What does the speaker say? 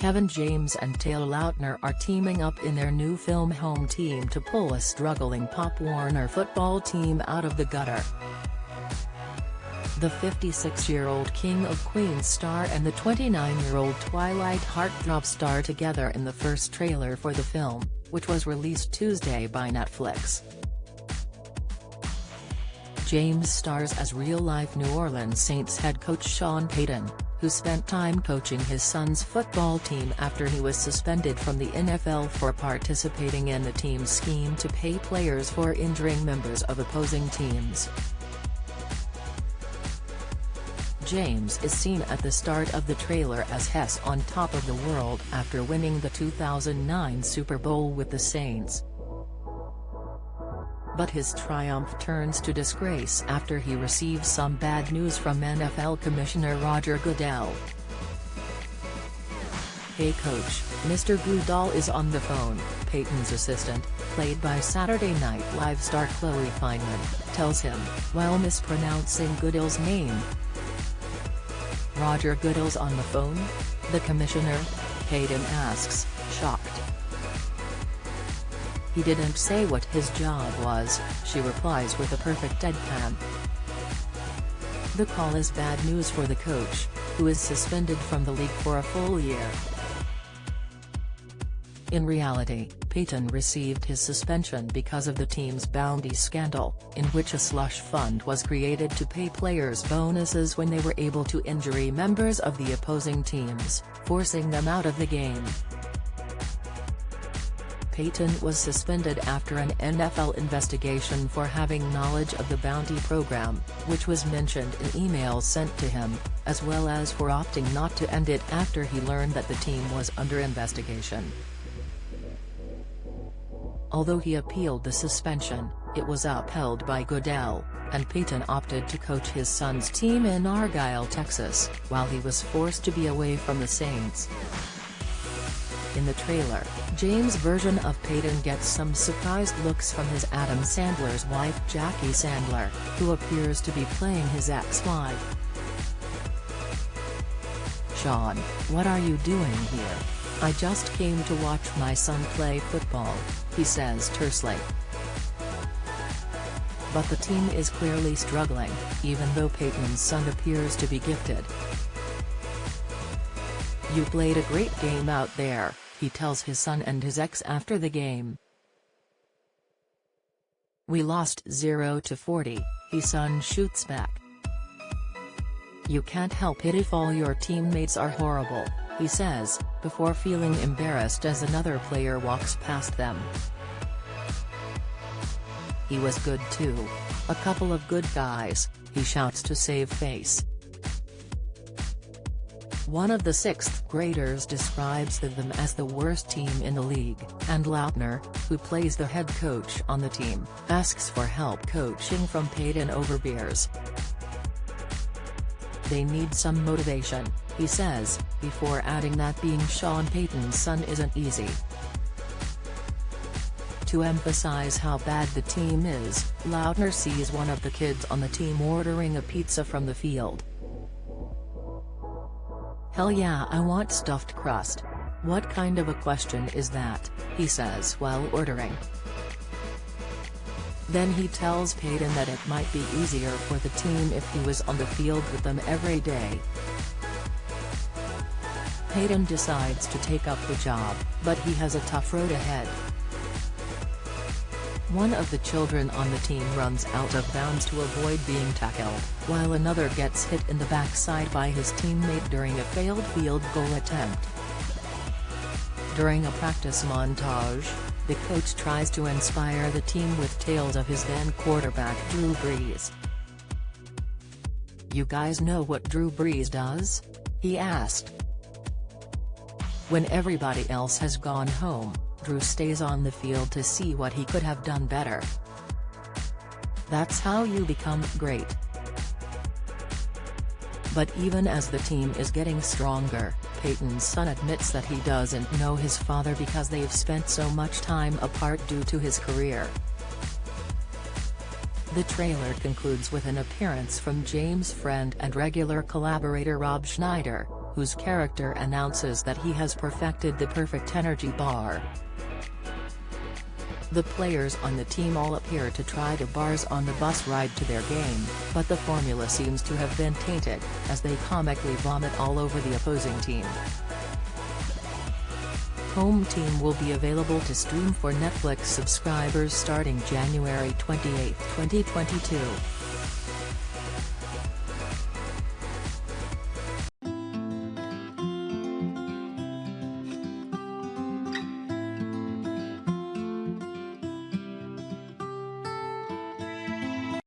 James and Taylor Lautner are teaming up in their new film Home Team to pull a struggling Pop Warner football team out of the gutter. The 56-year-old King of Queens star and the 29-year-old Twilight heartthrob star together in the first trailer for the film, which was released Tuesday by Netflix. James stars as real-life New Orleans Saints head coach Sean Payton, who spent time coaching his son's football team after he was suspended from the NFL for participating in the team's scheme to pay players for injuring members of opposing teams. James is seen at the start of the trailer as Hess on top of the world after winning the 2009 Super Bowl with the Saints. But his triumph turns to disgrace after he receives some bad news from NFL Commissioner Roger Goodell. "Hey coach, Mr. Goodell is on the phone," Payton's assistant, played by Saturday Night Live star Chloe Fineman, tells him, while mispronouncing Goodell's name. "Roger Goodell's on the phone? The commissioner?" Payton asks, shocked. "He didn't say what his job was," she replies with a perfect deadpan. The call is bad news for the coach, who is suspended from the league for a full year. In reality, Payton received his suspension because of the team's bounty scandal, in which a slush fund was created to pay players bonuses when they were able to injure members of the opposing teams, forcing them out of the game. Payton was suspended after an NFL investigation for having knowledge of the bounty program, which was mentioned in emails sent to him, as well as for opting not to end it after he learned that the team was under investigation. Although he appealed the suspension, it was upheld by Goodell, and Payton opted to coach his son's team in Argyle, Texas, while he was forced to be away from the Saints. In the trailer, James' version of Payton gets some surprised looks from his Adam Sandler's wife Jackie Sandler, who appears to be playing his ex-wife. "Sean, what are you doing here? I just came to watch my son play football," he says tersely. But the team is clearly struggling, even though Payton's son appears to be gifted. "You played a great game out there," he tells his son and his ex after the game. "We lost 0-40, his son shoots back. "You can't help it if all your teammates are horrible," he says, before feeling embarrassed as another player walks past them. "He was good too. A couple of good guys," he shouts to save face. One of the sixth graders describes them as the worst team in the league, and Lautner, who plays the head coach on the team, asks for help coaching from Payton over beers. "They need some motivation," he says, before adding that being Sean Payton's son isn't easy. To emphasize how bad the team is, Lautner sees one of the kids on the team ordering a pizza from the field. "Hell yeah, I want stuffed crust. What kind of a question is that?" he says while ordering. Then he tells Payton that it might be easier for the team if he was on the field with them every day. Payton decides to take up the job, but he has a tough road ahead. One of the children on the team runs out of bounds to avoid being tackled, while another gets hit in the backside by his teammate during a failed field goal attempt. During a practice montage, the coach tries to inspire the team with tales of his then quarterback Drew Brees. "You guys know what Drew Brees does?" he asked. "When everybody else has gone home, Drew stays on the field to see what he could have done better. That's how you become great." But even as the team is getting stronger, Payton's son admits that he doesn't know his father because they've spent so much time apart due to his career. The trailer concludes with an appearance from James' friend and regular collaborator Rob Schneider, whose character announces that he has perfected the perfect energy bar. The players on the team all appear to try the bars on the bus ride to their game, but the formula seems to have been tainted, as they comically vomit all over the opposing team. Home Team will be available to stream for Netflix subscribers starting January 28, 2022.